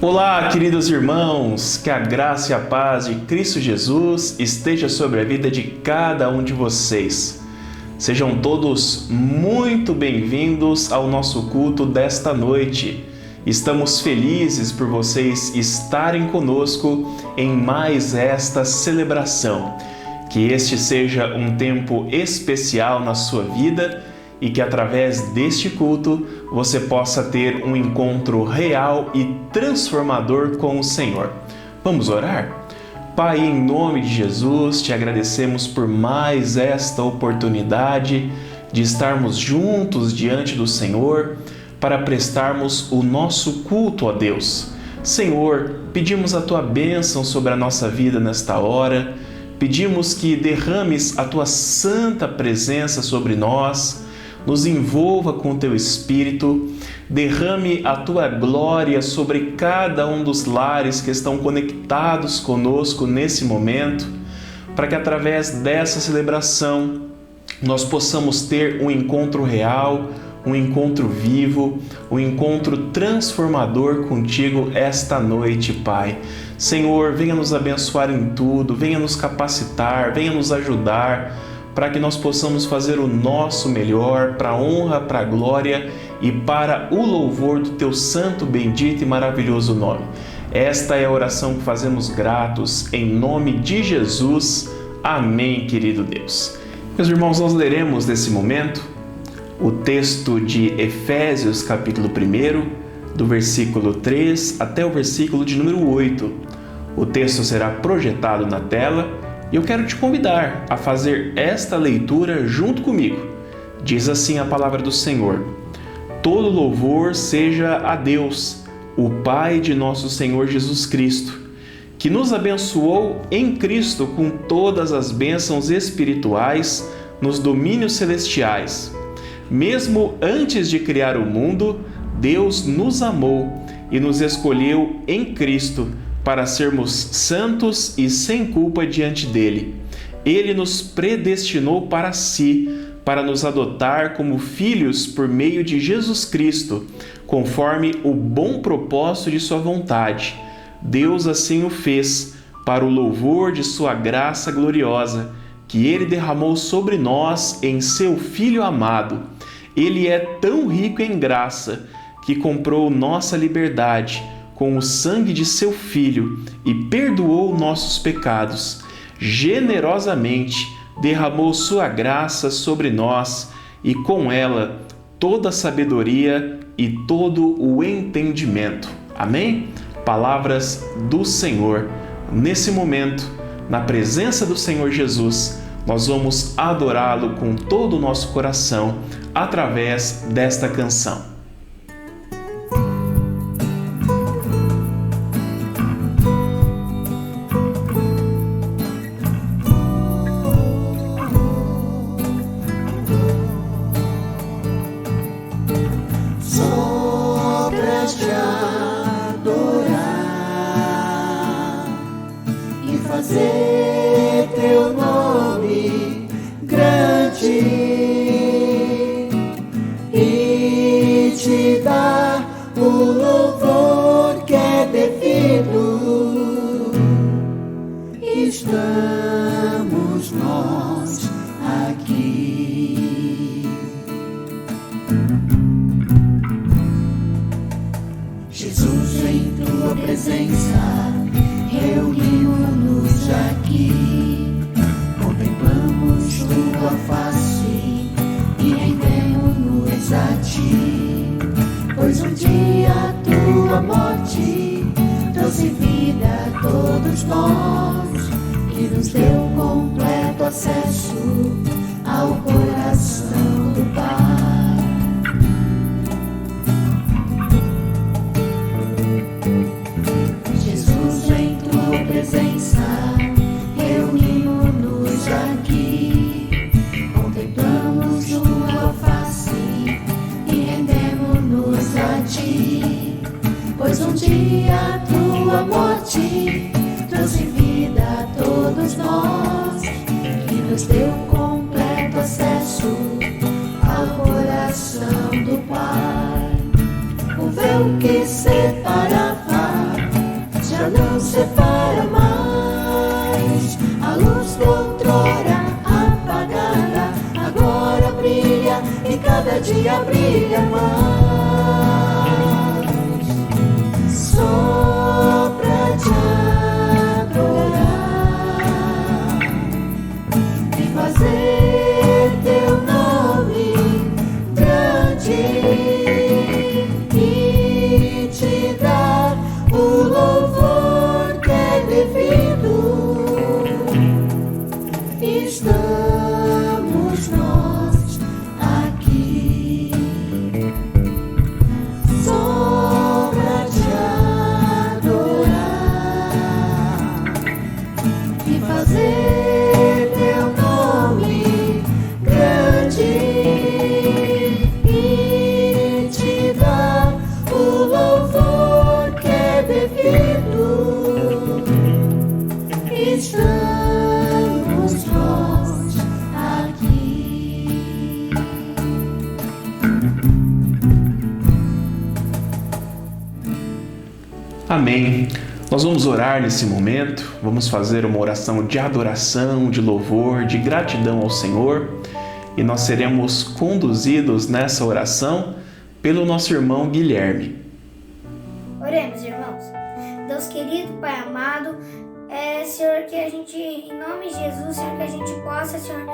Olá, queridos irmãos, que a graça e a paz de Cristo Jesus esteja sobre a vida de cada um de vocês. Sejam todos muito bem-vindos ao nosso culto desta noite. Estamos felizes por vocês estarem conosco em mais esta celebração. Que este seja um tempo especial na sua vida e que através deste culto você possa ter um encontro real e transformador com o Senhor. Vamos orar? Pai, em nome de Jesus, te agradecemos por mais esta oportunidade de estarmos juntos diante do Senhor para prestarmos o nosso culto a Deus. Senhor, pedimos a Tua bênção sobre a nossa vida nesta hora, pedimos que derrames a Tua santa presença sobre nós, nos envolva com Teu Espírito, derrame a Tua glória sobre cada um dos lares que estão conectados conosco nesse momento, para que através dessa celebração nós possamos ter um encontro real, um encontro vivo, um encontro transformador contigo esta noite, Pai. Senhor, venha nos abençoar em tudo, venha nos capacitar, venha nos ajudar, para que nós possamos fazer o nosso melhor, para a honra, para a glória e para o louvor do Teu santo, bendito e maravilhoso nome. Esta é a oração que fazemos gratos, em nome de Jesus. Amém, querido Deus. Meus irmãos, nós leremos nesse momento o texto de Efésios, capítulo 1, do versículo 3 até o versículo de número 8. O texto será projetado na tela e eu quero te convidar a fazer esta leitura junto comigo. Diz assim a palavra do Senhor: todo louvor seja a Deus, o Pai de nosso Senhor Jesus Cristo, que nos abençoou em Cristo com todas as bênçãos espirituais nos domínios celestiais. Mesmo antes de criar o mundo, Deus nos amou e nos escolheu em Cristo para sermos santos e sem culpa diante dele. Ele nos predestinou para si, para nos adotar como filhos por meio de Jesus Cristo, conforme o bom propósito de sua vontade. Deus assim o fez, para o louvor de sua graça gloriosa, que ele derramou sobre nós em seu Filho amado. Ele é tão rico em graça que comprou nossa liberdade com o sangue de seu Filho e perdoou nossos pecados. Generosamente derramou sua graça sobre nós e com ela toda a sabedoria e todo o entendimento. Amém? Palavras do Senhor. Nesse momento, na presença do Senhor Jesus, nós vamos adorá-lo com todo o nosso coração através desta canção. Fazer teu nome grande e te dar o louvor que é devido. Estamos nós aqui. Jesus, em tua presença reunimos-nos aqui, contemplamos tua face e rendemos-nos a ti, pois um dia a tua morte trouxe vida a todos nós e nos deu completo acesso ao coração do Pai. Presença, reunimos-nos aqui, contemplamos tua face e rendemos-nos a ti, pois um dia a tua morte trouxe vida a todos nós e nos deu completo acesso ao coração do Pai. O véu que separava brilha e cada dia brilha mais. Só pra te adorar e fazer teu nome grande e te dar o louvor que é devido. Estamos nós aqui só pra te adorar e fazer teu nome grande e te dar o louvor que é devido. Estamos nós aqui. Amém. Nós vamos orar nesse momento, vamos fazer uma oração de adoração, de louvor, de gratidão ao Senhor, e nós seremos conduzidos nessa oração pelo nosso irmão Guilherme. Oremos, irmãos. Deus querido, Pai amado, Senhor, que a gente, em nome de Jesus, Senhor, que a gente possa, Senhor,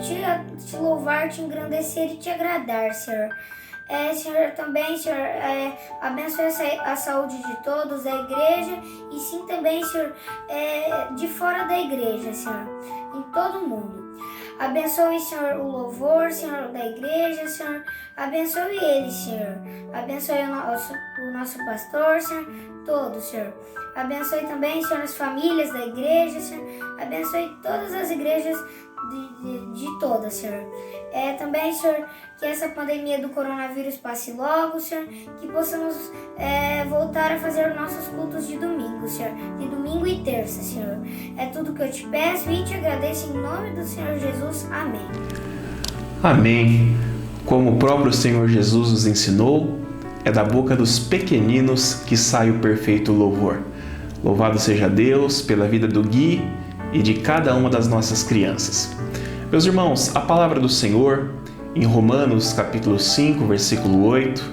te louvar, te engrandecer e te agradar, Senhor. Senhor, também, Senhor, abençoe a saúde de todos, da igreja, e sim também, Senhor, de fora da igreja, Senhor, em todo o mundo. Abençoe, Senhor, o louvor, Senhor, da igreja, Senhor. Abençoe ele, Senhor. Abençoe o nosso pastor, Senhor, todos, Senhor. Abençoe também, Senhor, as famílias da igreja, Senhor. Abençoe todas as igrejas de todas, Senhor. Também, Senhor, que essa pandemia do coronavírus passe logo, Senhor. Que possamos voltar a fazer os nossos cultos de domingo, Senhor. De domingo e terça, Senhor. É tudo que eu te peço e te agradeço em nome do Senhor Jesus. Amém. Amém. Como o próprio Senhor Jesus nos ensinou, é da boca dos pequeninos que sai o perfeito louvor. Louvado seja Deus pela vida do Gui e de cada uma das nossas crianças. Meus irmãos, a palavra do Senhor, em Romanos capítulo 5, versículo 8,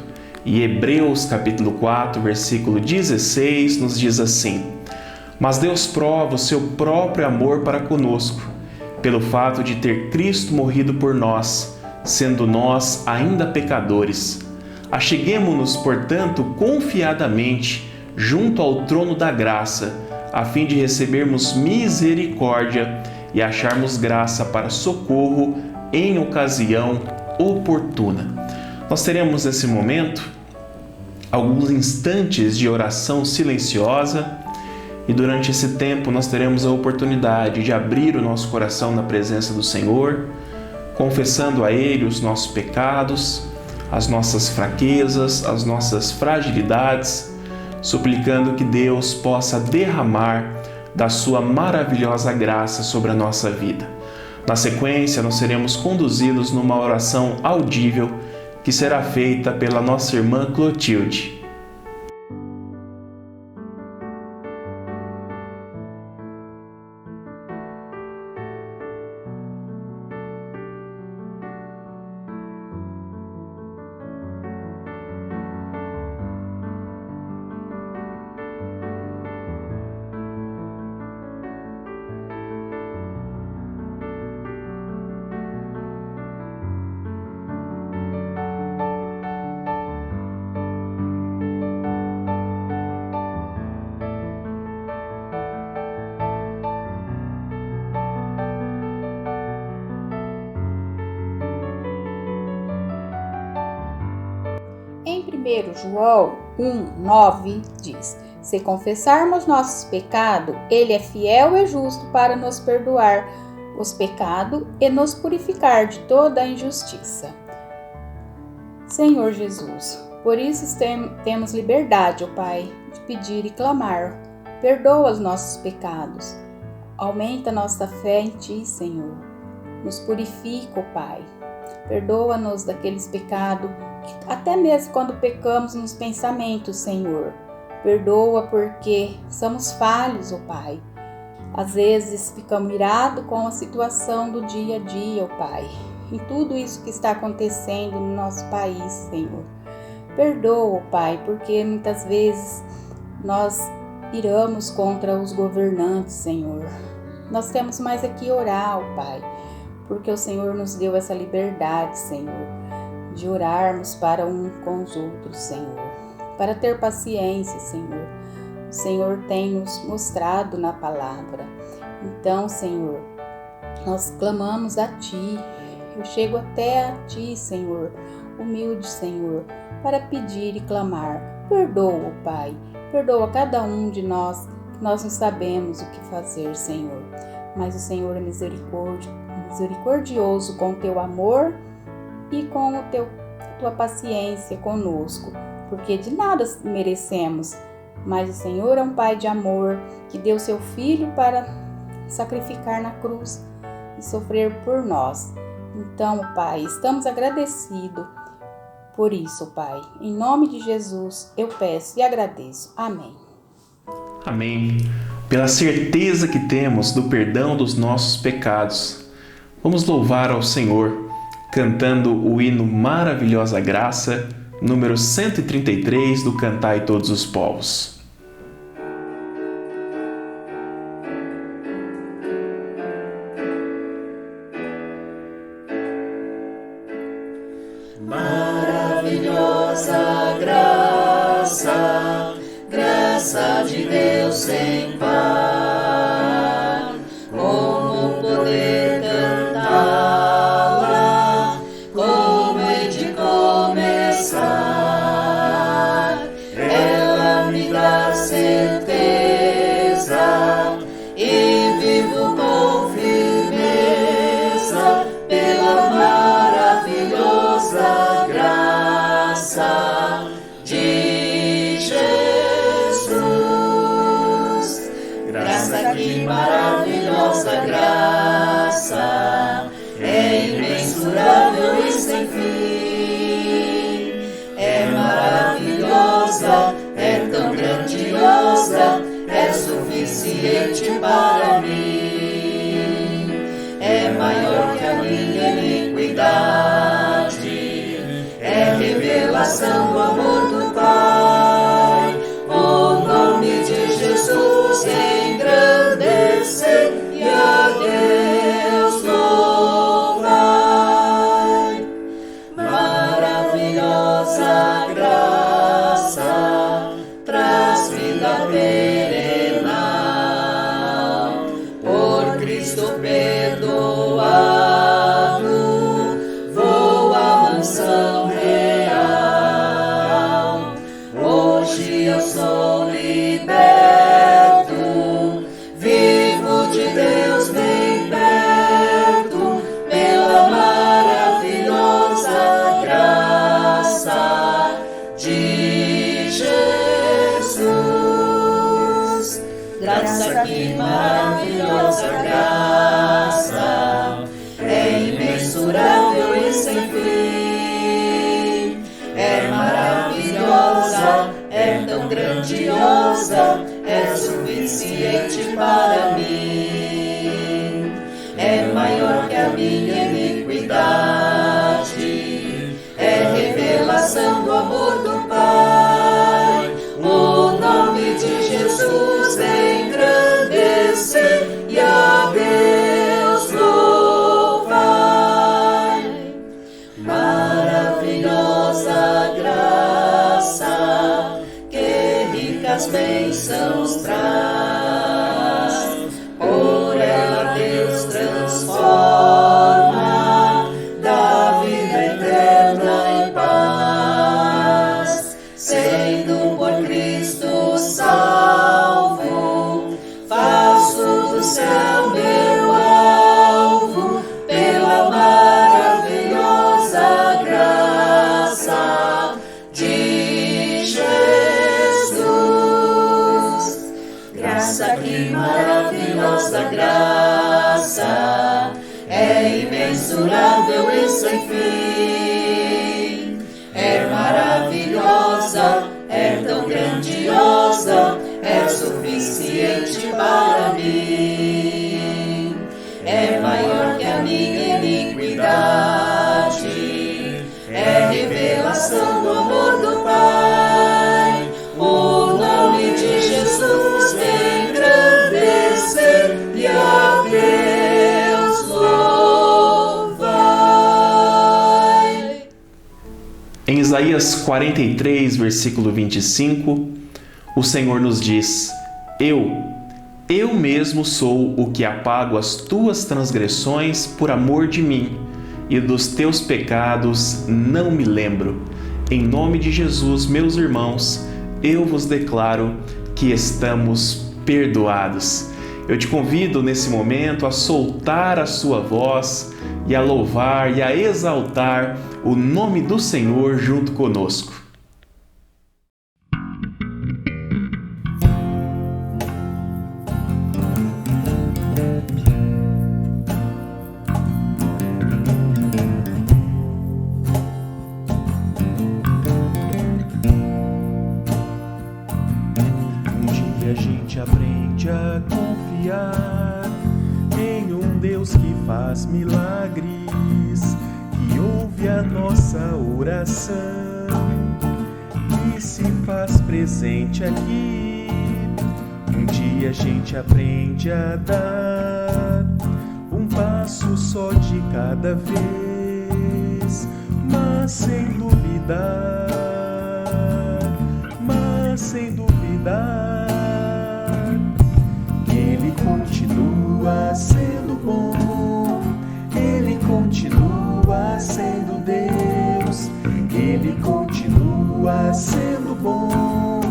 e Hebreus capítulo 4, versículo 16, nos diz assim: Mas Deus prova o seu próprio amor para conosco, pelo fato de ter Cristo morrido por nós, sendo nós ainda pecadores. Acheguemo-nos, portanto, confiadamente junto ao trono da graça, a fim de recebermos misericórdia e acharmos graça para socorro em ocasião oportuna. Nós teremos nesse momento alguns instantes de oração silenciosa e durante esse tempo nós teremos a oportunidade de abrir o nosso coração na presença do Senhor, confessando a Ele os nossos pecados, as nossas fraquezas, as nossas fragilidades, suplicando que Deus possa derramar da sua maravilhosa graça sobre a nossa vida. Na sequência, nós seremos conduzidos numa oração audível que será feita pela nossa irmã Clotilde. Em 1 João 1:9 diz: Se confessarmos nossos pecados, Ele é fiel e justo para nos perdoar os pecados e nos purificar de toda a injustiça. Senhor Jesus, por isso temos liberdade, ó Pai, de pedir e clamar. Perdoa os nossos pecados. Aumenta nossa fé em Ti, Senhor. Nos purifica, ó Pai. Perdoa-nos daqueles pecados, até mesmo quando pecamos nos pensamentos, Senhor. Perdoa porque somos falhos, ó Pai. Às vezes ficamos irados com a situação do dia a dia, ó Pai. em tudo isso que está acontecendo no nosso país, Senhor. Perdoa, Pai, porque muitas vezes nós iramos contra os governantes, Senhor. Nós temos mais aqui orar, Pai, porque o Senhor nos deu essa liberdade, Senhor, de orarmos para um com os outros, Senhor, para ter paciência, Senhor. O Senhor tem nos mostrado na palavra. Então, Senhor, nós clamamos a Ti. Eu chego até a Ti, Senhor, humilde, Senhor, para pedir e clamar. Perdoa, Pai, perdoa cada um de nós, que nós não sabemos o que fazer, Senhor. Mas o Senhor é misericordioso com o Teu amor e com Tua paciência conosco, porque de nada merecemos, mas o Senhor é um Pai de amor, que deu Seu Filho para sacrificar na cruz e sofrer por nós. Então, Pai, estamos agradecidos por isso, Pai. Em nome de Jesus, eu peço e agradeço. Amém. Amém. Pela certeza que temos do perdão dos nossos pecados, vamos louvar ao Senhor, cantando o hino Maravilhosa Graça, número 133 do Cantai Todos os Povos. Maravilhosa graça, graça de Deus sem par, como poder cantá-la, como hei de começar, ela me dá certeza e vivo com firmeza pela maravilhosa graça de Jesus. Graça, que maravilhosa graça, é imensurável e sem fim. É maravilhosa, é tão grandiosa, é suficiente para mim. É maior que a minha iniquidade, é revelação do amor do Pai. O nome de Jesus engrandecer e a Deus louvar. Maravilhosa graça, traz vida perenal, por Cristo perdoado, vou à mansão real. Hoje eu sou liberto, vivo de Deus bem perto, pela maravilhosa graça de Jesus. Graça, que maravilhosa graça, é imensurável e sem fim. É maravilhosa, é tão grandiosa, é suficiente para mim. É maior que a minha iniquidade, é revelação do amor do Pai. O nome de Jesus engrandecer e a Deus louvar. Maravilhosa graça, que ricas bênçãos traz, por ela Deus transforma, dá vida eterna em paz. Sendo por Cristo salvo, faço do céu meu alvo, pela maravilhosa graça de Jesus. Graça, que maravilhosa graça, é imensurável e sem fim. É maravilhosa, é tão grandiosa, é suficiente para mim. É maior que a minha iniquidade, Isaías 43, versículo 25, o Senhor nos diz: Eu mesmo sou o que apago as tuas transgressões por amor de mim, e dos teus pecados não me lembro. Em nome de Jesus, meus irmãos, eu vos declaro que estamos perdoados. Eu te convido nesse momento a soltar a sua voz e a louvar e a exaltar o nome do Senhor junto conosco. A gente aprende a confiar em um Deus que faz milagres, que ouve a nossa oração e se faz presente aqui. Um dia a gente aprende a dar um passo só de cada vez, mas sem duvidar, Ele continua sendo bom, Ele continua sendo Deus, Ele continua sendo bom,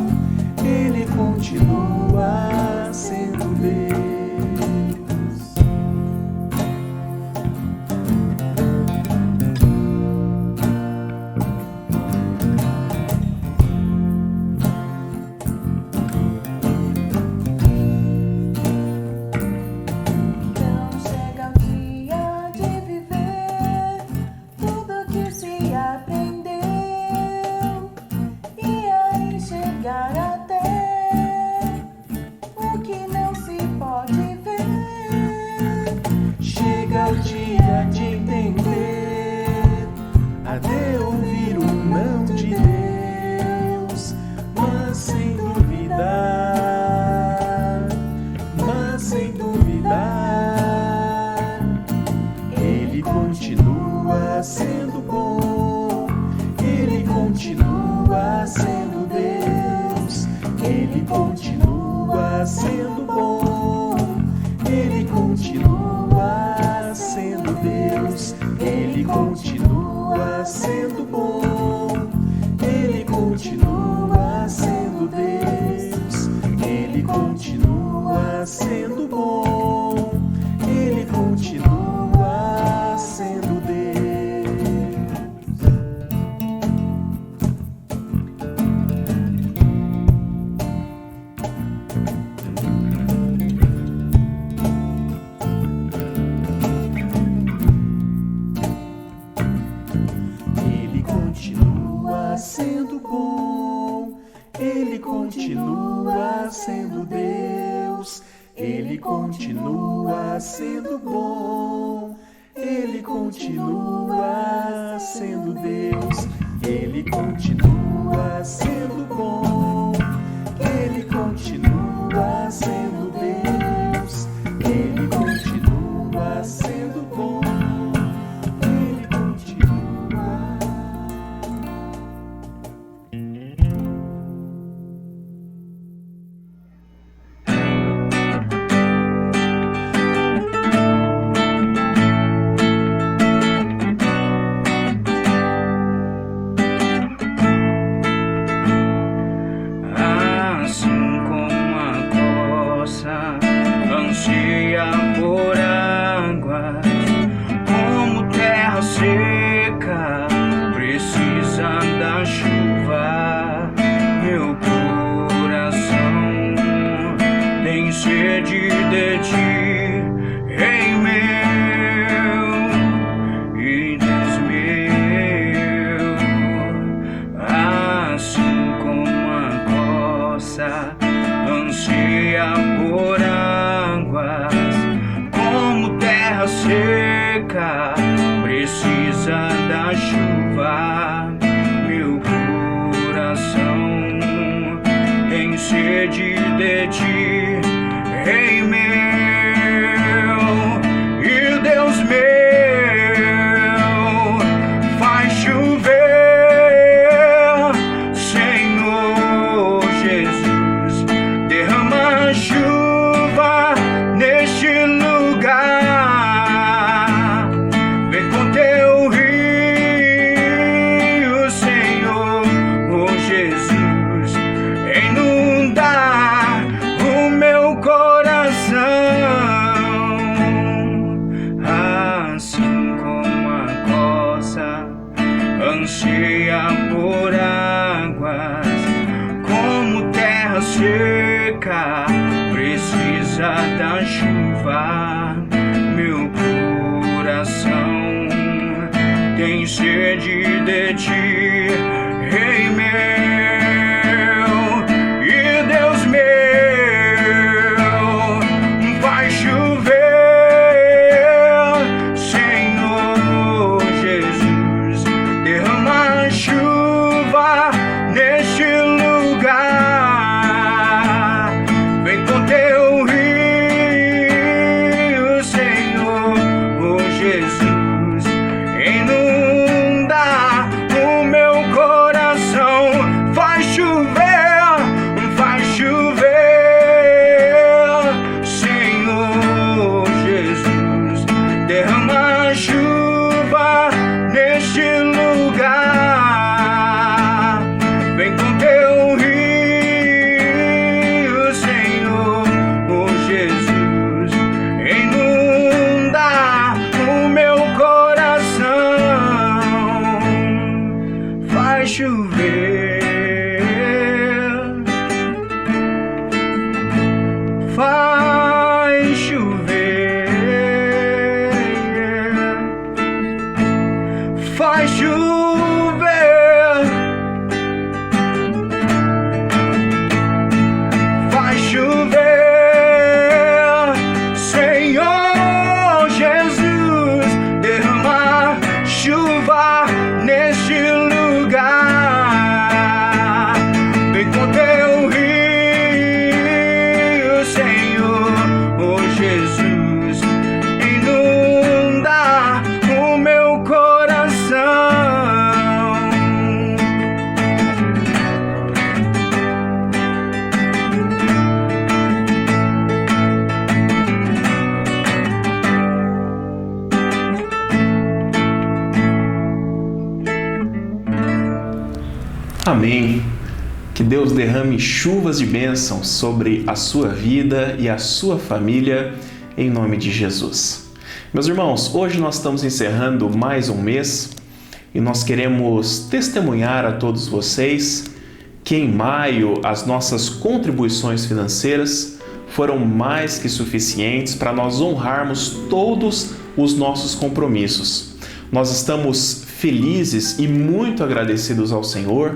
Ele continua sendo Deus. Chega o dia de entender, até ouvir o não de Deus, mas sem duvidar, Ele continua sendo bom, Ele continua sendo Deus, Ele continua sendo bom, Ele continua sendo Deus, Ele continua sendo bom, Ele continua sendo Deus, Ele continua sendo bom, Ele continua sendo Deus. Sendo bom, Ele continua sendo Deus, Ele continua sendo bom, Ele continua sendo Deus, Ele continua sendo bom, Ele continua sendo Deus, Ele continua sendo bom. Anseia por águas, como terra seca, precisa da chuva. Meu coração tem sede de ti, Rei meu e Deus meu. Assim como a coça anseia por águas, como terra seca, precisa da chuva. Meu coração tem sede de ti, Rei meu e Deus meu. Faz chover ansia por águas, como terra seca, precisa da chuva. Meu coração tem sede de ti, Rei meu e Deus meu. Vai chover, Senhor Jesus, derrama chuva neste lugar. Vem com teu rio, Senhor, oh Jesus, inunda o meu coração. Vai chover, Senhor Jesus, derrama chuva neste lugar. Vem com teu rio, Senhor, oh Jesus, inunda o meu coração. Vai chover, vai chover, vai chover, vai chover, Senhor Jesus, derrama chuva neste lugar. Vem com teu rio, Senhor, oh Jesus, inunda o meu coração. Amém. Que Deus derrame chuvas de bênção sobre a sua vida e a sua família, em nome de Jesus. Meus irmãos, hoje nós estamos encerrando mais um mês e nós queremos testemunhar a todos vocês que em maio as nossas contribuições financeiras foram mais que suficientes para nós honrarmos todos os nossos compromissos. Nós estamos felizes e muito agradecidos ao Senhor,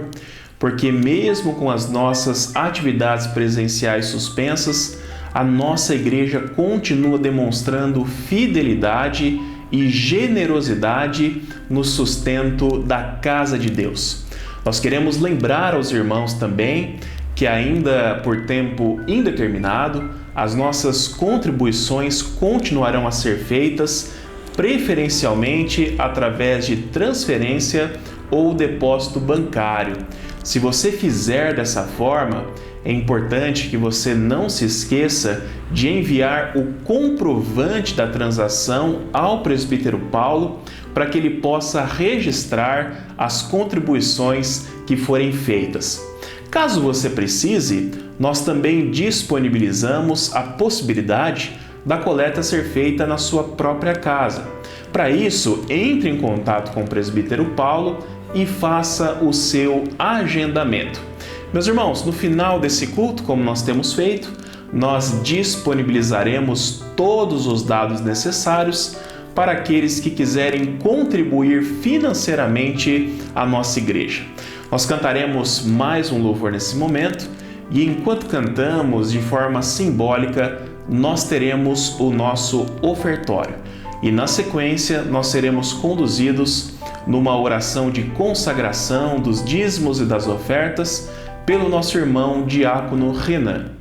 porque mesmo com as nossas atividades presenciais suspensas, a nossa igreja continua demonstrando fidelidade e generosidade no sustento da casa de Deus. Nós queremos lembrar aos irmãos também que ainda por tempo indeterminado, as nossas contribuições continuarão a ser feitas, preferencialmente através de transferência ou depósito bancário. Se você fizer dessa forma, é importante que você não se esqueça de enviar o comprovante da transação ao presbítero Paulo para que ele possa registrar as contribuições que forem feitas. Caso você precise, nós também disponibilizamos a possibilidade da coleta ser feita na sua própria casa. Para isso, entre em contato com o presbítero Paulo e faça o seu agendamento. Meus irmãos, no final desse culto, como nós temos feito, nós disponibilizaremos todos os dados necessários para aqueles que quiserem contribuir financeiramente à nossa igreja. Nós cantaremos mais um louvor nesse momento e enquanto cantamos de forma simbólica, nós teremos o nosso ofertório. E na sequência, nós seremos conduzidos numa oração de consagração dos dízimos e das ofertas pelo nosso irmão diácono Renan.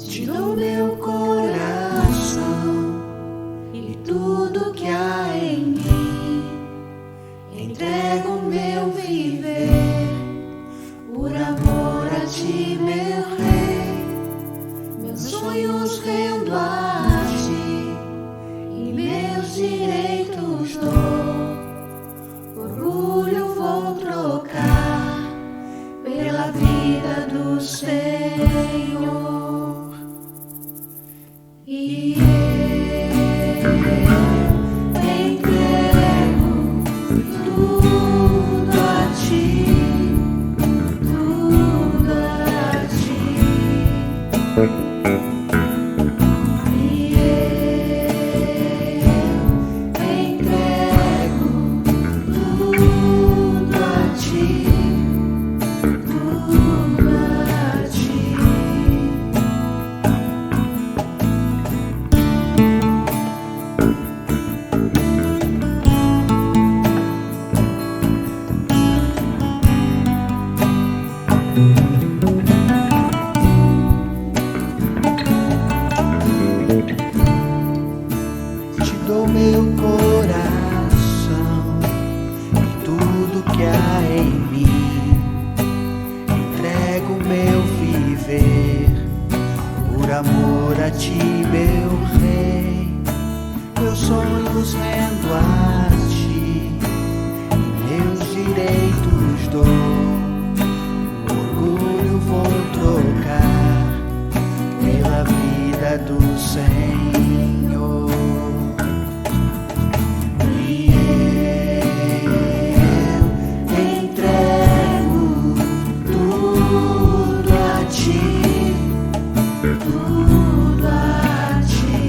Te dou meu coração e tudo que há em mim, entrego meu viver, por amor a ti, meu Rei. Meus sonhos rendo a ti e meus direitos dou, por tudo a ti, tudo a ti. Te dou meu coração e tudo que há em mim. Entrego meu viver por amor a ti, meu rei. Meus sonhos rendo a ti, meus direitos dou. Orgulho vou trocar pela vida do Senhor. E eu entrego tudo a ti, tudo a ti.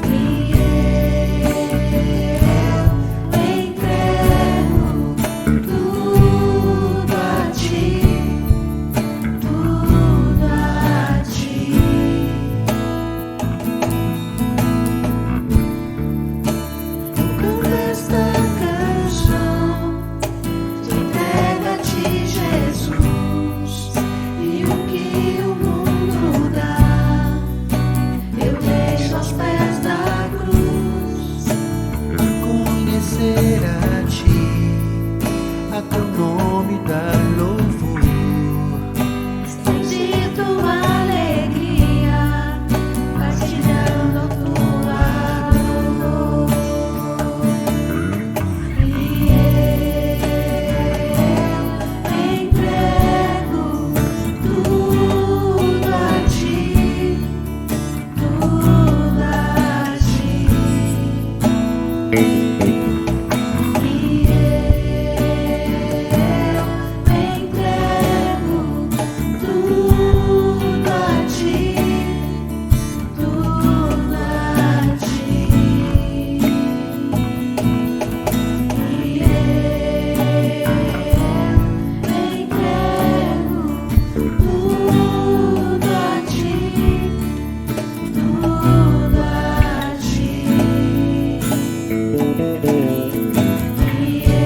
E eu entrego tudo a ti, tudo a ti. Eu canto esta canção de entrega a ti, Jesus, e o que o mundo dá eu deixo aos pés da cruz. Conhecer a ti, a teu nome dar louvor. Sentir tua alegria, partilhando tua dor. E eu entrego tudo a ti, tudo a ti. E eu entrego tudo a ti, tudo a ti. E eu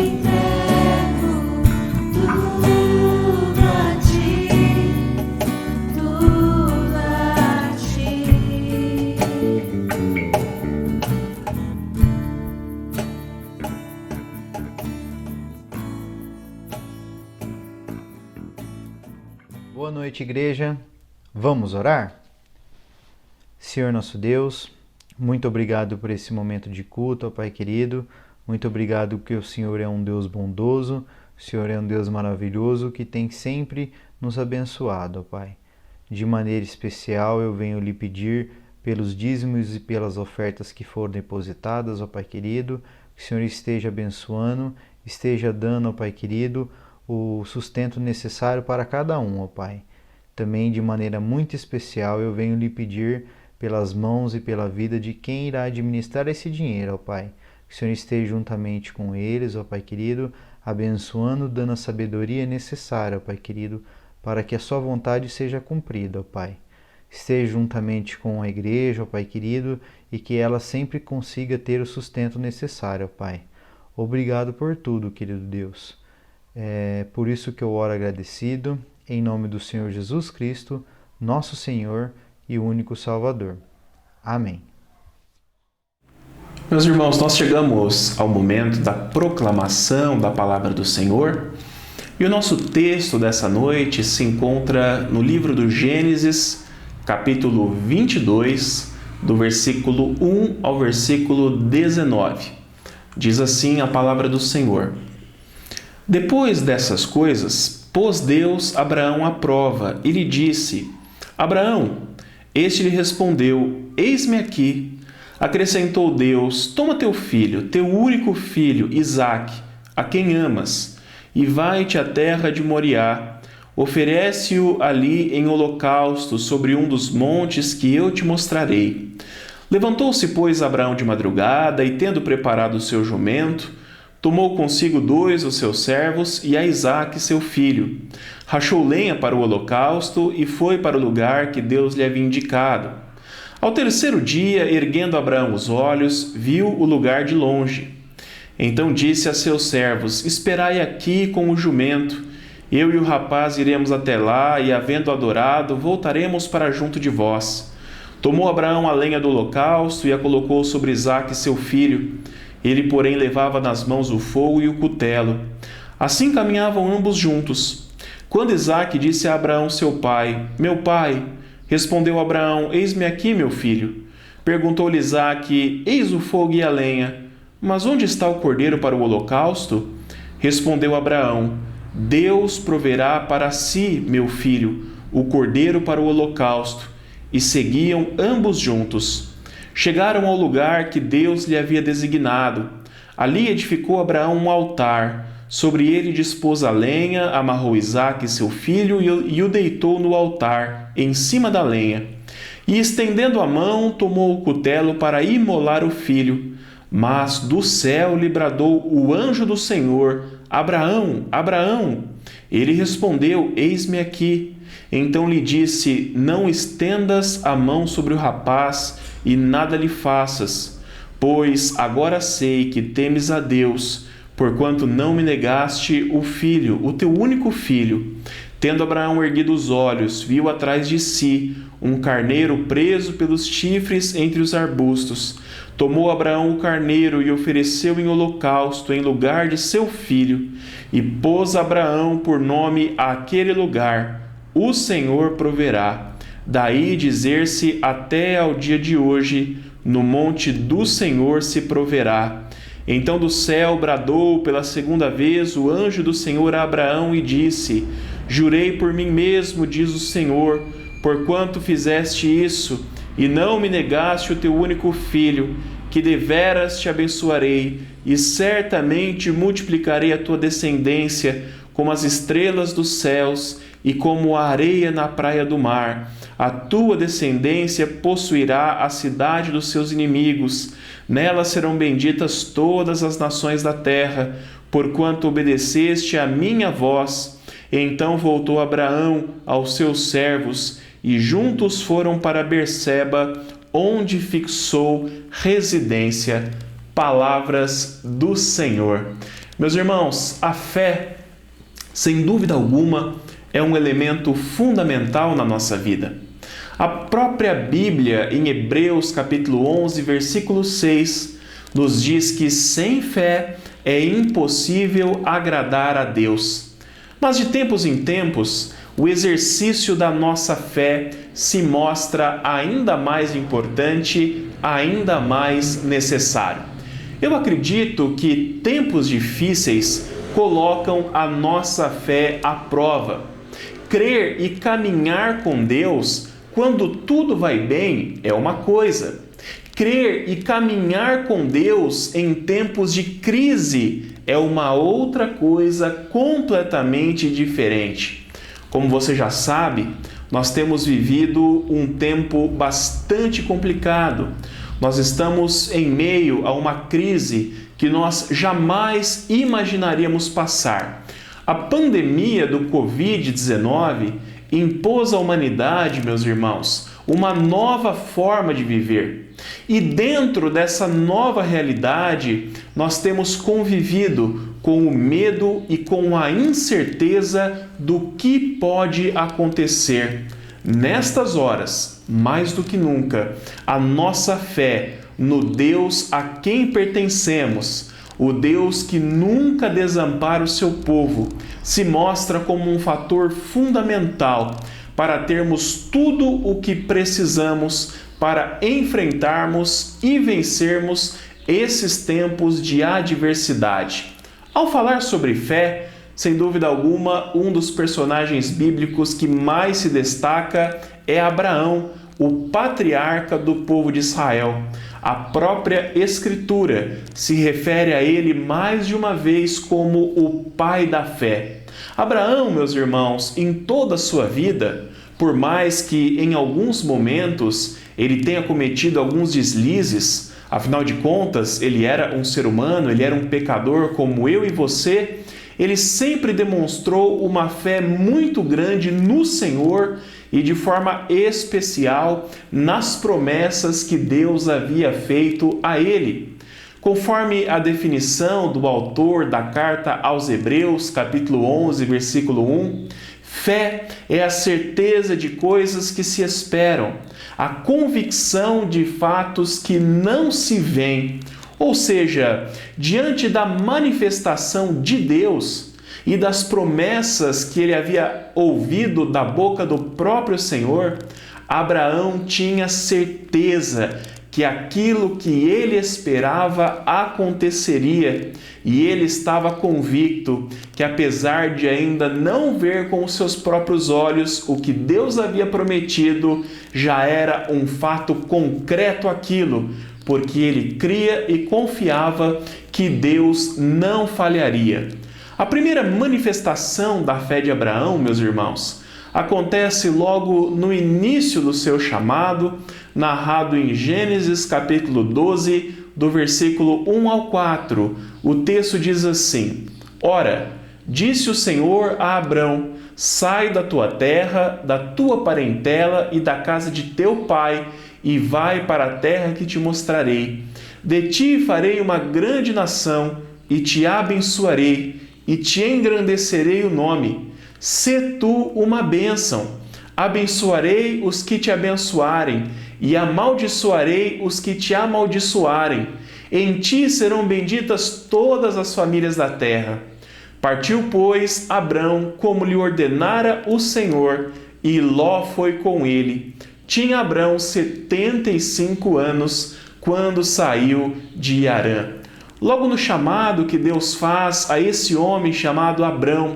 entrego tudo a ti, tudo a Boa noite, igreja. Vamos orar? Senhor nosso Deus, muito obrigado por esse momento de culto, ó Pai querido. Muito obrigado porque o Senhor é um Deus bondoso, o Senhor é um Deus maravilhoso que tem sempre nos abençoado, ó Pai. De maneira especial eu venho lhe pedir pelos dízimos e pelas ofertas que foram depositadas, ó Pai querido, que o Senhor esteja abençoando, esteja dando, ó Pai querido, o sustento necessário para cada um, ó Pai. Também de maneira muito especial eu venho lhe pedir pelas mãos e pela vida de quem irá administrar esse dinheiro, ó Pai. Que o Senhor esteja juntamente com eles, ó Pai querido, abençoando, dando a sabedoria necessária, ó Pai querido, para que a sua vontade seja cumprida, ó Pai. Esteja juntamente com a igreja, ó Pai querido, e que ela sempre consiga ter o sustento necessário, ó Pai. Obrigado por tudo, querido Deus. É por isso que eu oro agradecido, em nome do Senhor Jesus Cristo, nosso Senhor e único Salvador. Amém. Meus irmãos, nós chegamos ao momento da proclamação da palavra do Senhor e o nosso texto dessa noite se encontra no livro do Gênesis, capítulo 22, do versículo 1 ao versículo 19. Diz assim a palavra do Senhor: Depois dessas coisas, pôs Deus Abraão à prova e lhe disse: Abraão, Este lhe respondeu: Eis-me aqui. Acrescentou Deus: Toma teu filho, teu único filho, Isaque, a quem amas, e vai-te à terra de Moriá. Oferece-o ali em holocausto sobre um dos montes que eu te mostrarei. Levantou-se, pois, Abraão de madrugada, e tendo preparado o seu jumento, tomou consigo 2 dos seus servos e a Isaque, seu filho. Rachou lenha para o holocausto e foi para o lugar que Deus lhe havia indicado. Ao terceiro dia, erguendo Abraão os olhos, viu o lugar de longe. Então disse a seus servos: Esperai aqui com o jumento. Eu e o rapaz iremos até lá, e, havendo adorado, voltaremos para junto de vós. Tomou Abraão a lenha do holocausto e a colocou sobre Isaque, seu filho. Ele, porém, levava nas mãos o fogo e o cutelo. Assim caminhavam ambos juntos. Quando Isaque disse a Abraão, seu pai: Meu pai. Respondeu Abraão: Eis-me aqui, meu filho. Perguntou-lhe Isaque: Eis o fogo e a lenha, mas onde está o cordeiro para o holocausto? Respondeu Abraão: Deus proverá para si, meu filho, o cordeiro para o holocausto. E seguiam ambos juntos. Chegaram ao lugar que Deus lhe havia designado. Ali edificou Abraão um altar. Sobre ele dispôs a lenha, amarrou Isaque, seu filho, e o deitou no altar, em cima da lenha. E, estendendo a mão, tomou o cutelo para imolar o filho. Mas do céu lhe bradou o anjo do Senhor: Abraão, Abraão. Ele respondeu: Eis-me aqui. Então lhe disse: Não estendas a mão sobre o rapaz e nada lhe faças, pois agora sei que temes a Deus, porquanto não me negaste o filho, o teu único filho. Tendo Abraão erguido os olhos, viu atrás de si um carneiro preso pelos chifres entre os arbustos. Tomou Abraão o carneiro e ofereceu em holocausto em lugar de seu filho. E pôs Abraão por nome àquele lugar: O Senhor proverá. Daí dizer-se até ao dia de hoje: No monte do Senhor se proverá. Então do céu bradou pela segunda vez o anjo do Senhor a Abraão e disse: Jurei por mim mesmo, diz o Senhor, porquanto fizeste isso, e não me negaste o teu único filho, que deveras te abençoarei, e certamente multiplicarei a tua descendência como as estrelas dos céus e como a areia na praia do mar. A tua descendência possuirá a cidade dos seus inimigos. Nela serão benditas todas as nações da terra, porquanto obedeceste à minha voz. Então voltou Abraão aos seus servos, e juntos foram para Berseba, onde fixou residência. Palavras do Senhor. Meus irmãos, a fé, sem dúvida alguma, é um elemento fundamental na nossa vida. A própria Bíblia, em Hebreus capítulo 11, versículo 6, nos diz que sem fé é impossível agradar a Deus. Mas de tempos em tempos, o exercício da nossa fé se mostra ainda mais importante, ainda mais necessário. Eu acredito que tempos difíceis colocam a nossa fé à prova. Crer e caminhar com Deus quando tudo vai bem é uma coisa. Crer e caminhar com Deus em tempos de crise é uma outra coisa completamente diferente. Como você já sabe, nós temos vivido um tempo bastante complicado. Nós estamos em meio a uma crise que nós jamais imaginaríamos passar. A pandemia do Covid-19 impôs à humanidade, meus irmãos, uma nova forma de viver. E dentro dessa nova realidade, nós temos convivido com o medo e com a incerteza do que pode acontecer. Nestas horas, mais do que nunca, a nossa fé no Deus a quem pertencemos, o Deus que nunca desampara o seu povo, se mostra como um fator fundamental para termos tudo o que precisamos para enfrentarmos e vencermos esses tempos de adversidade. Ao falar sobre fé, sem dúvida alguma, um dos personagens bíblicos que mais se destaca é Abraão, o patriarca do povo de Israel. A própria Escritura se refere a ele mais de uma vez como o pai da fé. Abraão, meus irmãos, em toda a sua vida, por mais que em alguns momentos ele tenha cometido alguns deslizes, afinal de contas, ele era um ser humano, ele era um pecador como eu e você, ele sempre demonstrou uma fé muito grande no Senhor e de forma especial nas promessas que Deus havia feito a ele. Conforme a definição do autor da carta aos Hebreus, capítulo 11, versículo 1, fé é a certeza de coisas que se esperam, a convicção de fatos que não se veem. Ou seja, diante da manifestação de Deus e das promessas que ele havia ouvido da boca do próprio Senhor, Abraão tinha certeza que aquilo que ele esperava aconteceria, e ele estava convicto que, apesar de ainda não ver com os seus próprios olhos o que Deus havia prometido, já era um fato concreto aquilo, porque ele cria e confiava que Deus não falharia. A primeira manifestação da fé de Abraão, meus irmãos, acontece logo no início do seu chamado, narrado em Gênesis capítulo 12, do versículo 1 ao 4. O texto diz assim: Ora, disse o Senhor a Abrão: sai da tua terra, da tua parentela e da casa de teu pai, e vai para a terra que te mostrarei. De ti farei uma grande nação, e te abençoarei, e te engrandecerei o nome. Sê tu uma bênção. Abençoarei os que te abençoarem, e amaldiçoarei os que te amaldiçoarem. Em ti serão benditas todas as famílias da terra. Partiu, pois, Abrão, como lhe ordenara o Senhor, e Ló foi com ele. Tinha Abrão 75 anos quando saiu de Harã. Logo no chamado que Deus faz a esse homem chamado Abrão,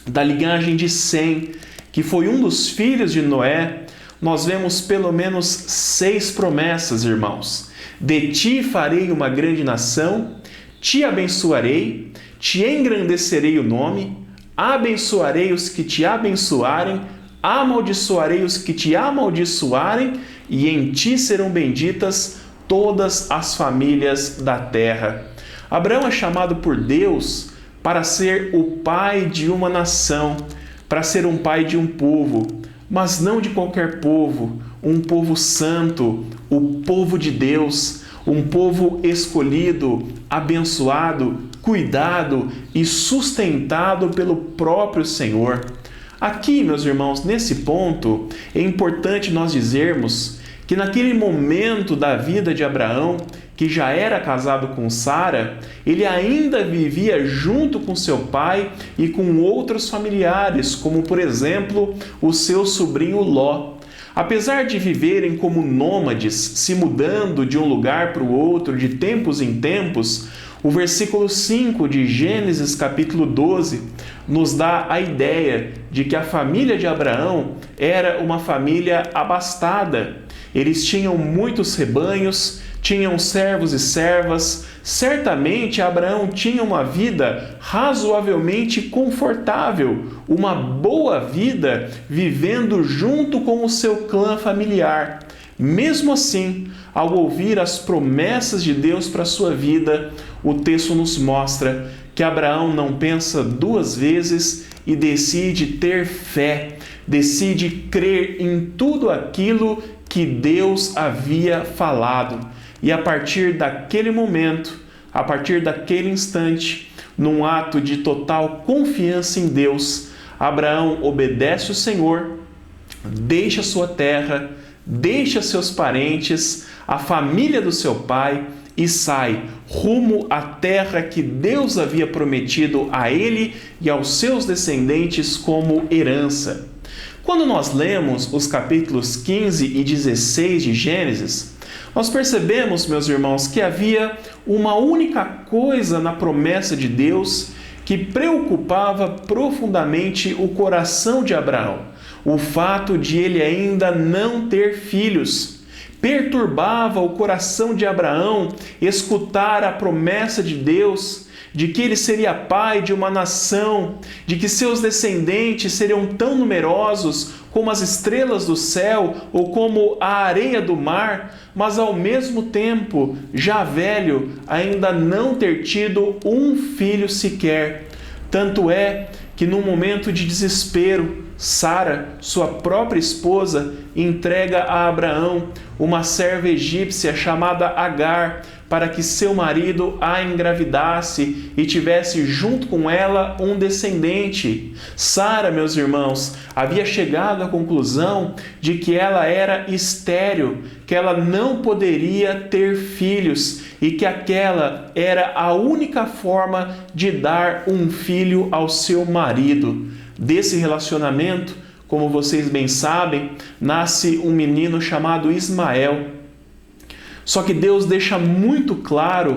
da linhagem de Sem, que foi um dos filhos de Noé, nós vemos pelo menos 6 promessas, irmãos. De ti farei uma grande nação, te abençoarei, te engrandecerei o nome, abençoarei os que te abençoarem, amaldiçoarei os que te amaldiçoarem, e em ti serão benditas todas as famílias da terra. Abraão é chamado por Deus para ser o pai de uma nação, para ser um pai de um povo, mas não de qualquer povo, um povo santo, o povo de Deus, um povo escolhido, abençoado, cuidado e sustentado pelo próprio Senhor. Aqui, meus irmãos, nesse ponto, é importante nós dizermos que naquele momento da vida de Abraão, que já era casado com Sara, ele ainda vivia junto com seu pai e com outros familiares, como por exemplo o seu sobrinho Ló. Apesar de viverem como nômades, se mudando de um lugar para o outro de tempos em tempos, o versículo 5 de Gênesis capítulo 12 nos dá a ideia de que a família de Abraão era uma família abastada. Eles tinham muitos rebanhos, tinham servos e servas. Certamente Abraão tinha uma vida razoavelmente confortável, uma boa vida vivendo junto com o seu clã familiar. Mesmo assim, ao ouvir as promessas de Deus para a sua vida, o texto nos mostra que Abraão não pensa 2 vezes e decide ter fé, decide crer em tudo aquilo que Deus havia falado. E a partir daquele momento, a partir daquele instante, num ato de total confiança em Deus, Abraão obedece o Senhor, deixa sua terra, deixa seus parentes, a família do seu pai e sai rumo à terra que Deus havia prometido a ele e aos seus descendentes como herança. Quando nós lemos os capítulos 15 e 16 de Gênesis, nós percebemos, meus irmãos, que havia uma única coisa na promessa de Deus que preocupava profundamente o coração de Abraão. o fato de ele ainda não ter filhos. Perturbava o coração de Abraão escutar a promessa de Deus de que ele seria pai de uma nação, de que seus descendentes seriam tão numerosos como as estrelas do céu ou como a areia do mar, mas ao mesmo tempo, já velho, ainda não ter tido um filho sequer. Tanto é que num momento de desespero, Sara, sua própria esposa, entrega a Abraão uma serva egípcia chamada Agar, para que seu marido a engravidasse e tivesse junto com ela um descendente. Sara, meus irmãos, havia chegado à conclusão de que ela era estéril, que ela não poderia ter filhos e que aquela era a única forma de dar um filho ao seu marido. Desse relacionamento, como vocês bem sabem, nasce um menino chamado Ismael. Só que Deus deixa muito claro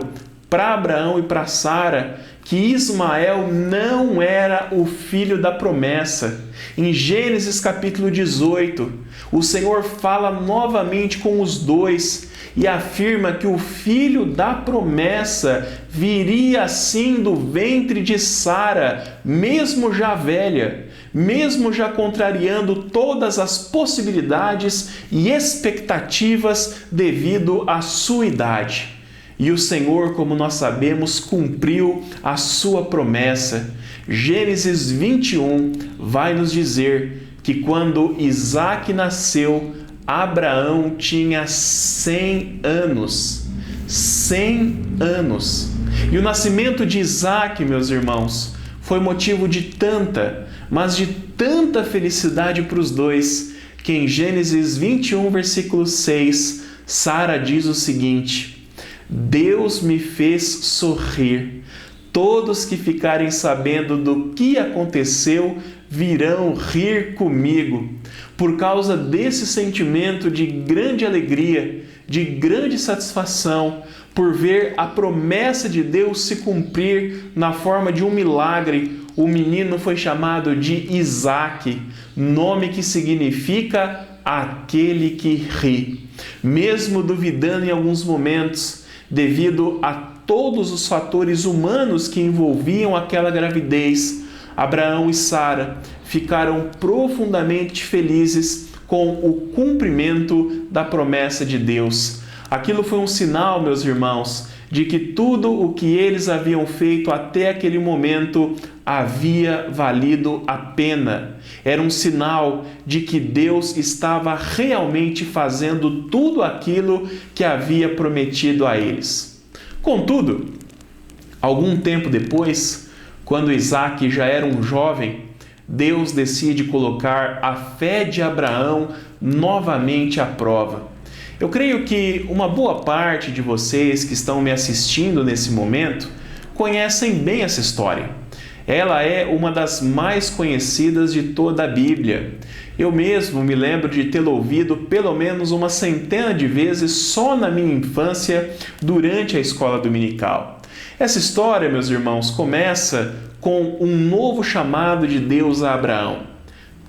para Abraão e para Sara que Ismael não era o filho da promessa. Em Gênesis capítulo 18, o Senhor fala novamente com os dois e afirma que o filho da promessa viria sim do ventre de Sara, mesmo já velha, mesmo já contrariando todas as possibilidades e expectativas devido à sua idade. E o Senhor, como nós sabemos, cumpriu a sua promessa. Gênesis 21 vai nos dizer que quando Isaque nasceu, Abraão tinha 100 anos. 100 anos. E o nascimento de Isaque, meus irmãos, foi motivo de tanta, mas de tanta felicidade para os dois, que em Gênesis 21, versículo 6, Sara diz o seguinte: Deus me fez sorrir. Todos que ficarem sabendo do que aconteceu virão rir comigo. Por causa desse sentimento de grande alegria, de grande satisfação, por ver a promessa de Deus se cumprir na forma de um milagre, o menino foi chamado de Isaque, nome que significa aquele que ri. Mesmo duvidando em alguns momentos, devido a todos os fatores humanos que envolviam aquela gravidez, Abraão e Sara ficaram profundamente felizes com o cumprimento da promessa de Deus. Aquilo foi um sinal, meus irmãos, de que tudo o que eles haviam feito até aquele momento havia valido a pena. Era um sinal de que Deus estava realmente fazendo tudo aquilo que havia prometido a eles. Contudo, algum tempo depois, quando Isaque já era um jovem, Deus decide colocar a fé de Abraão novamente à prova. Eu creio que uma boa parte de vocês que estão me assistindo nesse momento conhecem bem essa história. Ela é uma das mais conhecidas de toda a Bíblia. Eu mesmo me lembro de tê-la ouvido pelo menos uma centena de vezes só na minha infância, durante a escola dominical. Essa história, meus irmãos, começa com um novo chamado de Deus a Abraão.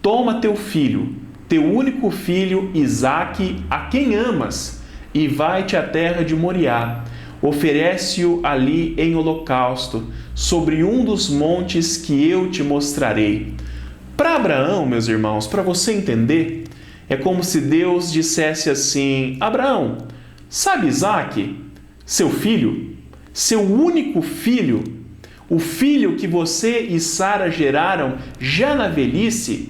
Toma teu filho, teu único filho, Isaque, a quem amas, e vai-te à terra de Moriá. Oferece-o ali em holocausto, sobre um dos montes que eu te mostrarei. Para Abraão, meus irmãos, para você entender, é como se Deus dissesse assim: Abraão, sabe Isaque, seu filho, seu único filho, o filho que você e Sara geraram já na velhice,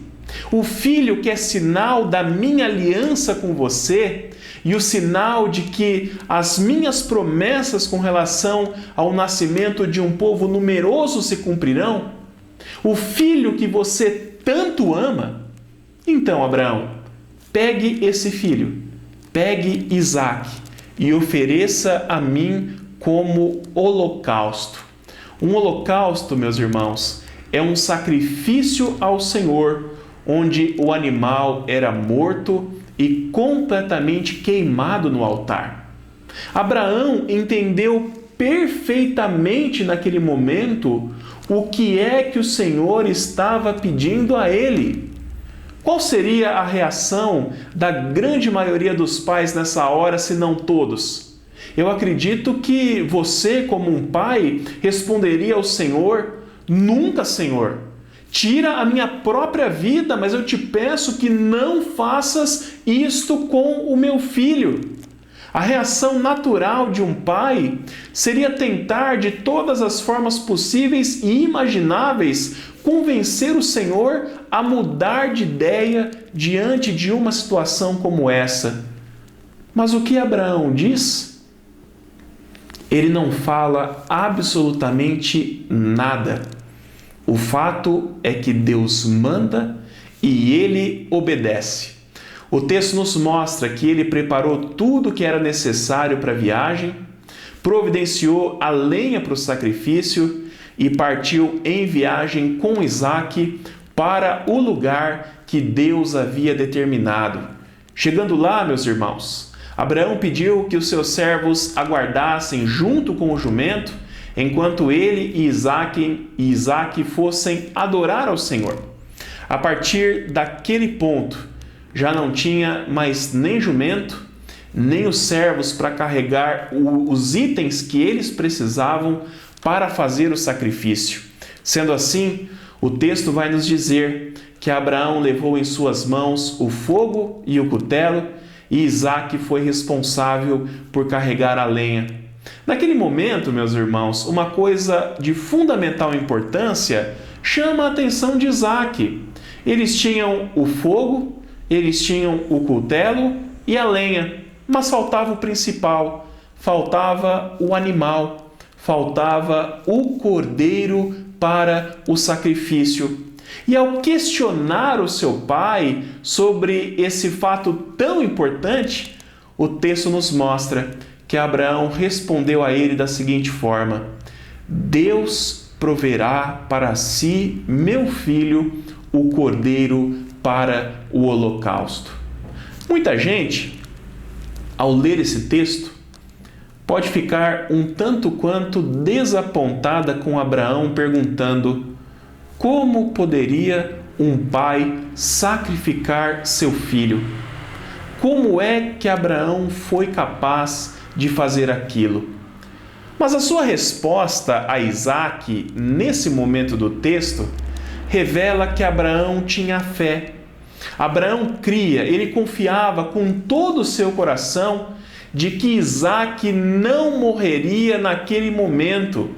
o filho que é sinal da minha aliança com você e o sinal de que as minhas promessas com relação ao nascimento de um povo numeroso se cumprirão, o filho que você tanto ama. Então, Abraão, pegue esse filho, pegue Isaque e ofereça a mim como holocausto. Um holocausto, meus irmãos, é um sacrifício ao Senhor, onde o animal era morto e completamente queimado no altar. Abraão entendeu perfeitamente naquele momento o que é que o Senhor estava pedindo a ele. Qual seria a reação da grande maioria dos pais nessa hora, se não todos? Eu acredito que você, como um pai, responderia ao Senhor: nunca, Senhor. Tira a minha própria vida, mas eu te peço que não faças isto com o meu filho. A reação natural de um pai seria tentar de todas as formas possíveis e imagináveis convencer o Senhor a mudar de ideia diante de uma situação como essa. Mas o que Abraão diz? Ele não fala absolutamente nada. O fato é que Deus manda e ele obedece. O texto nos mostra que ele preparou tudo o que era necessário para a viagem, providenciou a lenha para o sacrifício e partiu em viagem com Isaque para o lugar que Deus havia determinado. Chegando lá, meus irmãos, Abraão pediu que os seus servos aguardassem junto com o jumento, enquanto ele e Isaque fossem adorar ao Senhor. A partir daquele ponto, já não tinha mais nem jumento, nem os servos para carregar os itens que eles precisavam para fazer o sacrifício. Sendo assim, o texto vai nos dizer que Abraão levou em suas mãos o fogo e o cutelo, e Isaque foi responsável por carregar a lenha. Naquele momento, meus irmãos, uma coisa de fundamental importância chama a atenção de Isaque. Eles tinham o fogo, eles tinham o cutelo e a lenha, mas faltava o principal, faltava o animal, faltava o cordeiro para o sacrifício. E ao questionar o seu pai sobre esse fato tão importante, o texto nos mostra que Abraão respondeu a ele da seguinte forma: Deus proverá para si, meu filho, o cordeiro para o holocausto. Muita gente, ao ler esse texto, pode ficar um tanto quanto desapontada com Abraão, perguntando: como poderia um pai sacrificar seu filho? Como é que Abraão foi capaz de fazer aquilo? Mas a sua resposta a Isaque, nesse momento do texto, revela que Abraão tinha fé. Abraão cria, ele confiava com todo o seu coração de que Isaque não morreria naquele momento.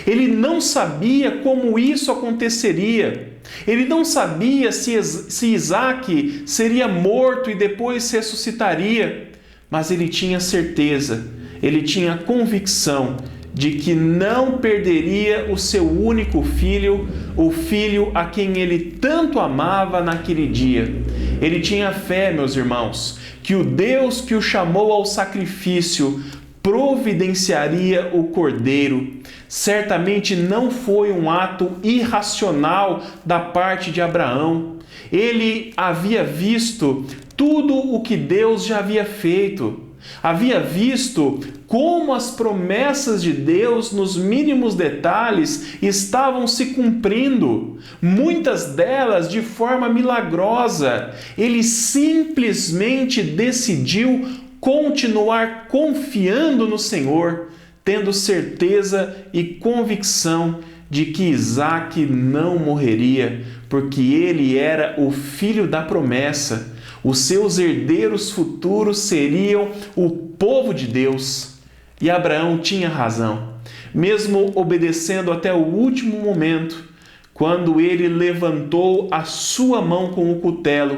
Ele não sabia como isso aconteceria. Ele não sabia se Isaque seria morto e depois ressuscitaria. Mas ele tinha certeza, ele tinha convicção de que não perderia o seu único filho, o filho a quem ele tanto amava naquele dia. Ele tinha fé, meus irmãos, que o Deus que o chamou ao sacrifício providenciaria o cordeiro. Certamente não foi um ato irracional da parte de Abraão. Ele havia visto tudo o que Deus já havia feito. Havia visto como as promessas de Deus nos mínimos detalhes estavam se cumprindo, muitas delas de forma milagrosa. Ele simplesmente decidiu continuar confiando no Senhor, tendo certeza e convicção de que Isaque não morreria, porque ele era o filho da promessa. Os seus herdeiros futuros seriam o povo de Deus. E Abraão tinha razão, mesmo obedecendo até o último momento, quando ele levantou a sua mão com o cutelo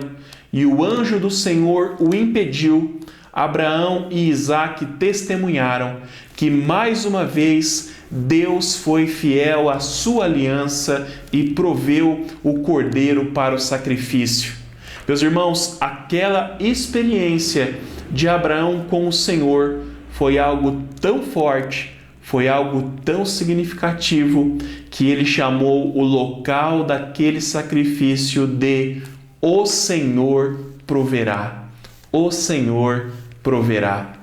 e o anjo do Senhor o impediu. Abraão e Isaque testemunharam que mais uma vez Deus foi fiel à sua aliança e proveu o cordeiro para o sacrifício. Meus irmãos, aquela experiência de Abraão com o Senhor foi algo tão forte, foi algo tão significativo, que ele chamou o local daquele sacrifício de O Senhor proverá. O Senhor proverá.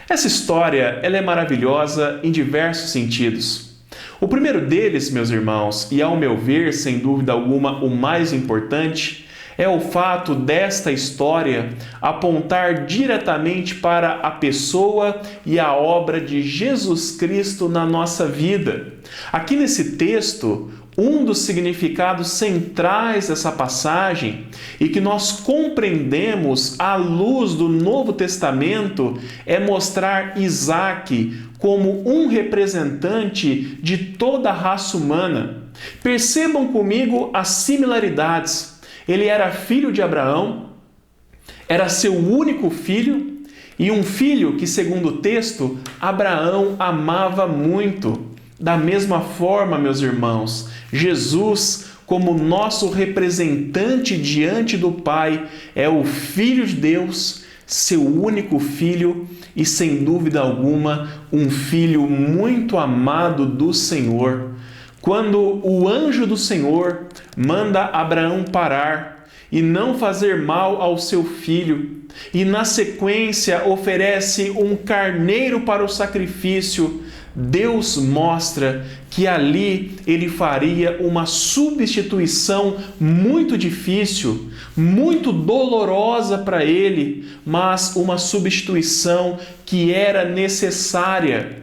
Essa história ela é maravilhosa em diversos sentidos. O primeiro deles, meus irmãos, e ao meu ver, sem dúvida alguma, o mais importante, é o fato desta história apontar diretamente para a pessoa e a obra de Jesus Cristo na nossa vida. Aqui nesse texto, um dos significados centrais dessa passagem e que nós compreendemos à luz do Novo Testamento é mostrar Isaque como um representante de toda a raça humana. Percebam comigo as similaridades. Ele era filho de Abraão, era seu único filho, e um filho que, segundo o texto, Abraão amava muito. Da mesma forma, meus irmãos, Jesus, como nosso representante diante do Pai, é o Filho de Deus, seu único filho e, sem dúvida alguma, um filho muito amado do Senhor. Quando o anjo do Senhor manda Abraão parar e não fazer mal ao seu filho, e na sequência oferece um carneiro para o sacrifício, Deus mostra que ali ele faria uma substituição muito difícil, muito dolorosa para ele, mas uma substituição que era necessária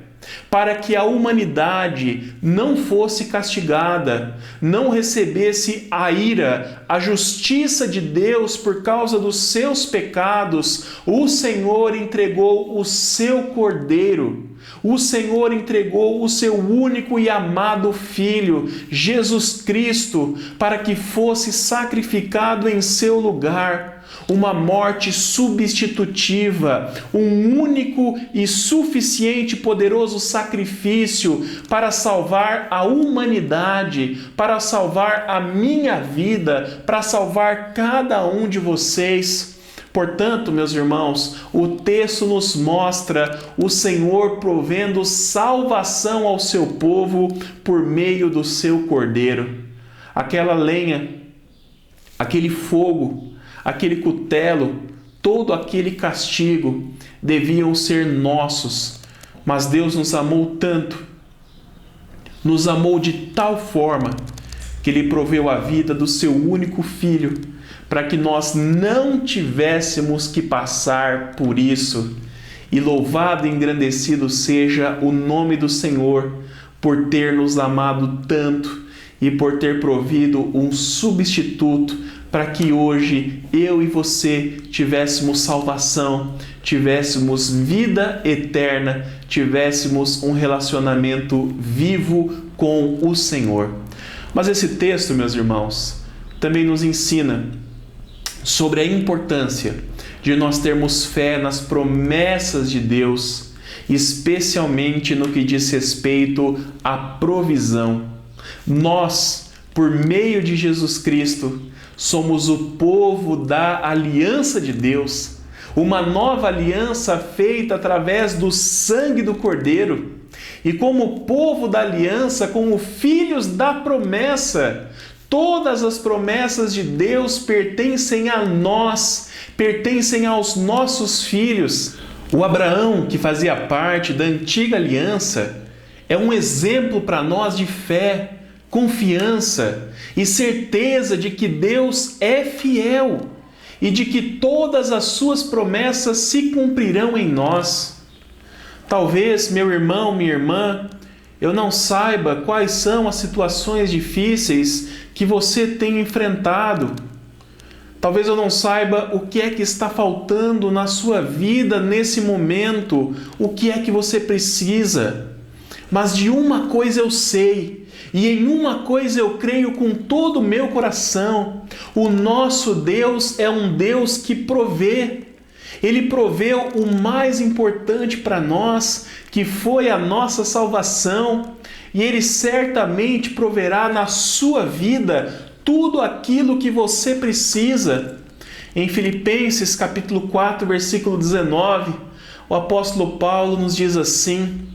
para que a humanidade não fosse castigada, não recebesse a ira, a justiça de Deus por causa dos seus pecados. O Senhor entregou o seu Cordeiro. O Senhor entregou o seu único e amado Filho, Jesus Cristo, para que fosse sacrificado em seu lugar. Uma morte substitutiva, um único e suficiente poderoso sacrifício para salvar a humanidade, para salvar a minha vida, para salvar cada um de vocês. Portanto, meus irmãos, o texto nos mostra o Senhor provendo salvação ao seu povo por meio do seu Cordeiro. Aquela lenha, aquele fogo, aquele cutelo, todo aquele castigo deviam ser nossos. Mas Deus nos amou tanto, nos amou de tal forma que Ele proveu a vida do seu único Filho, para que nós não tivéssemos que passar por isso. E louvado e engrandecido seja o nome do Senhor por ter nos amado tanto e por ter provido um substituto para que hoje eu e você tivéssemos salvação, tivéssemos vida eterna, tivéssemos um relacionamento vivo com o Senhor. Mas esse texto, meus irmãos, também nos ensina sobre a importância de nós termos fé nas promessas de Deus, especialmente no que diz respeito à provisão. Nós, por meio de Jesus Cristo, somos o povo da aliança de Deus, uma nova aliança feita através do sangue do Cordeiro. E como povo da aliança, como filhos da promessa, todas as promessas de Deus pertencem a nós, pertencem aos nossos filhos. O Abraão, que fazia parte da antiga aliança, é um exemplo para nós de fé, confiança e certeza de que Deus é fiel e de que todas as suas promessas se cumprirão em nós. Talvez, meu irmão, minha irmã, eu não saiba quais são as situações difíceis que você tem enfrentado. Talvez eu não saiba o que é que está faltando na sua vida nesse momento, o que é que você precisa. Mas de uma coisa eu sei, e em uma coisa eu creio com todo o meu coração: o nosso Deus é um Deus que provê. Ele proveu o mais importante para nós, que foi a nossa salvação, e Ele certamente proverá na sua vida tudo aquilo que você precisa. Em Filipenses capítulo 4, versículo 19, o apóstolo Paulo nos diz assim: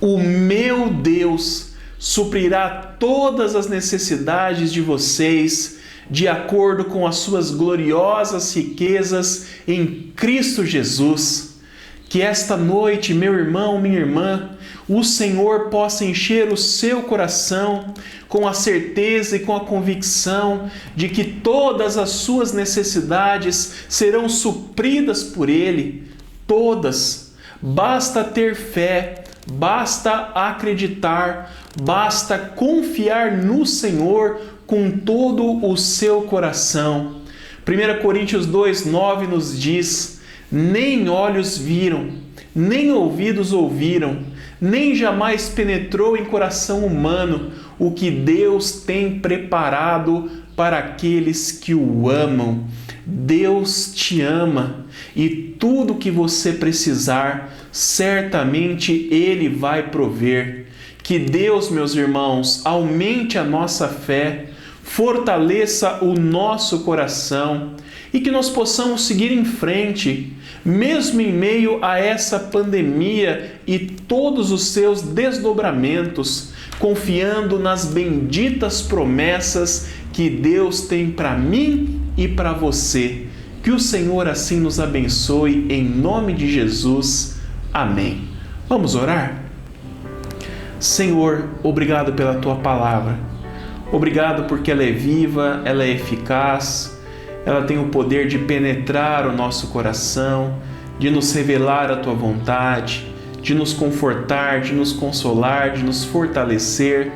o meu Deus suprirá todas as necessidades de vocês, de acordo com as suas gloriosas riquezas em Cristo Jesus. Que esta noite, meu irmão, minha irmã, o Senhor possa encher o seu coração com a certeza e com a convicção de que todas as suas necessidades serão supridas por Ele. Todas. Basta ter fé, basta acreditar, basta confiar no Senhor com todo o seu coração. 1 Coríntios 2:9 nos diz: nem olhos viram, nem ouvidos ouviram, nem jamais penetrou em coração humano o que Deus tem preparado para aqueles que o amam. Deus te ama e tudo que você precisar, certamente Ele vai prover. Que Deus, meus irmãos, aumente a nossa fé, fortaleça o nosso coração e que nós possamos seguir em frente, mesmo em meio a essa pandemia e todos os seus desdobramentos, confiando nas benditas promessas que Deus tem para mim e para você. Que o Senhor assim nos abençoe, em nome de Jesus. Amém. Vamos orar? Senhor, obrigado pela Tua palavra. Obrigado porque ela é viva, ela é eficaz, ela tem o poder de penetrar o nosso coração, de nos revelar a Tua vontade, de nos confortar, de nos consolar, de nos fortalecer.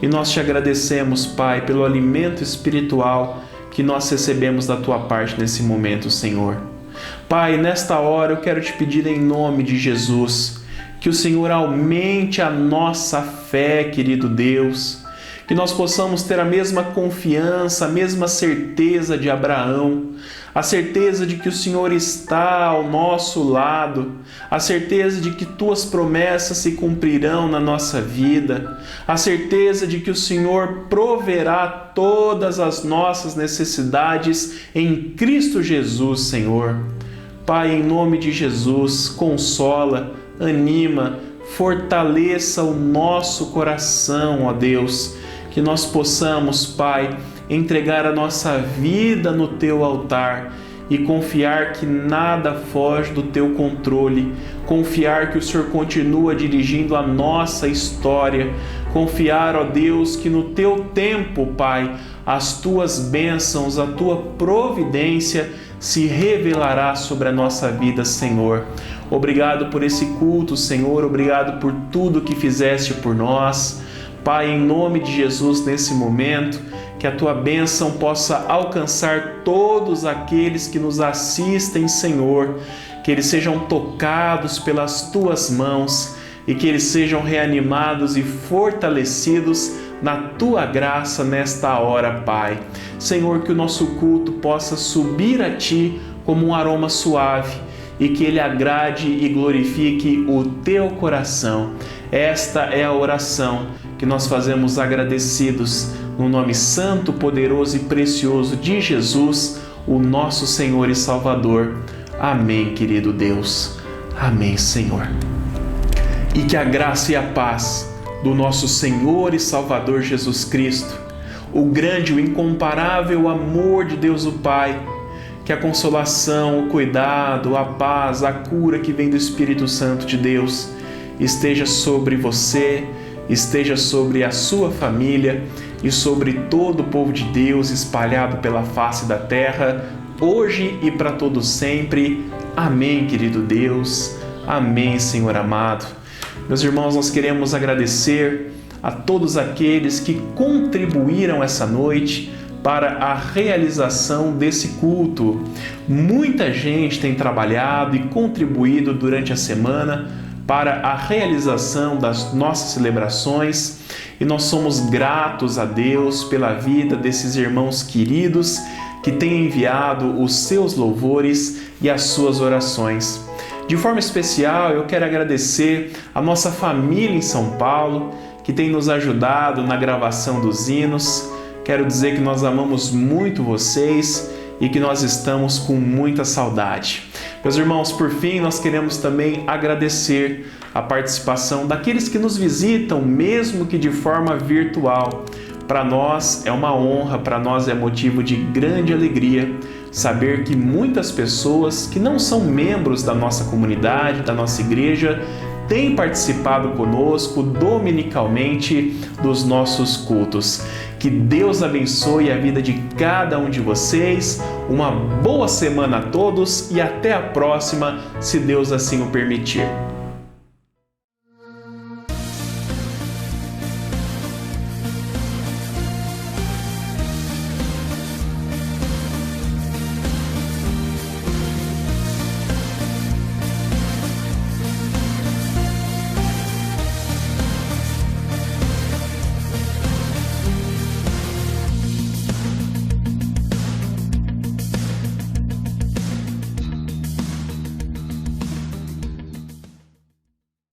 E nós te agradecemos, Pai, pelo alimento espiritual que nós recebemos da Tua parte nesse momento, Senhor. Pai, nesta hora eu quero te pedir em nome de Jesus que o Senhor aumente a nossa fé, querido Deus, que nós possamos ter a mesma confiança, a mesma certeza de Abraão, a certeza de que o Senhor está ao nosso lado, a certeza de que Tuas promessas se cumprirão na nossa vida, a certeza de que o Senhor proverá todas as nossas necessidades em Cristo Jesus, Senhor. Pai, em nome de Jesus, consola, anima, fortaleça o nosso coração, ó Deus, que nós possamos, Pai, entregar a nossa vida no Teu altar e confiar que nada foge do Teu controle, confiar que o Senhor continua dirigindo a nossa história, confiar, ó Deus, que no Teu tempo, Pai, as Tuas bênçãos, a Tua providência se revelará sobre a nossa vida, Senhor. Obrigado por esse culto, Senhor, obrigado por tudo que fizeste por nós. Pai, em nome de Jesus, nesse momento, que a Tua bênção possa alcançar todos aqueles que nos assistem, Senhor, que eles sejam tocados pelas Tuas mãos e que eles sejam reanimados e fortalecidos na Tua graça nesta hora, Pai. Senhor, que o nosso culto possa subir a Ti como um aroma suave e que ele agrade e glorifique o Teu coração. Esta é a oração que nós fazemos agradecidos no nome santo, poderoso e precioso de Jesus, o nosso Senhor e Salvador. Amém, querido Deus. Amém, Senhor. E que a graça e a paz do nosso Senhor e Salvador Jesus Cristo, o grande, o incomparável amor de Deus o Pai, que a consolação, o cuidado, a paz, a cura que vem do Espírito Santo de Deus esteja sobre você, esteja sobre a sua família e sobre todo o povo de Deus espalhado pela face da terra, hoje e para todo sempre. Amém, querido Deus. Amém, Senhor amado. Meus irmãos, nós queremos agradecer a todos aqueles que contribuíram essa noite para a realização desse culto. Muita gente tem trabalhado e contribuído durante a semana para a realização das nossas celebrações e nós somos gratos a Deus pela vida desses irmãos queridos que têm enviado os seus louvores e as suas orações. De forma especial, eu quero agradecer a nossa família em São Paulo, que tem nos ajudado na gravação dos hinos. Quero dizer que nós amamos muito vocês e que nós estamos com muita saudade. Meus irmãos, por fim, nós queremos também agradecer a participação daqueles que nos visitam, mesmo que de forma virtual. Para nós é uma honra, para nós é motivo de grande alegria saber que muitas pessoas que não são membros da nossa comunidade, da nossa igreja, têm participado conosco dominicalmente dos nossos cultos. Que Deus abençoe a vida de cada um de vocês. Uma boa semana a todos e até a próxima, se Deus assim o permitir.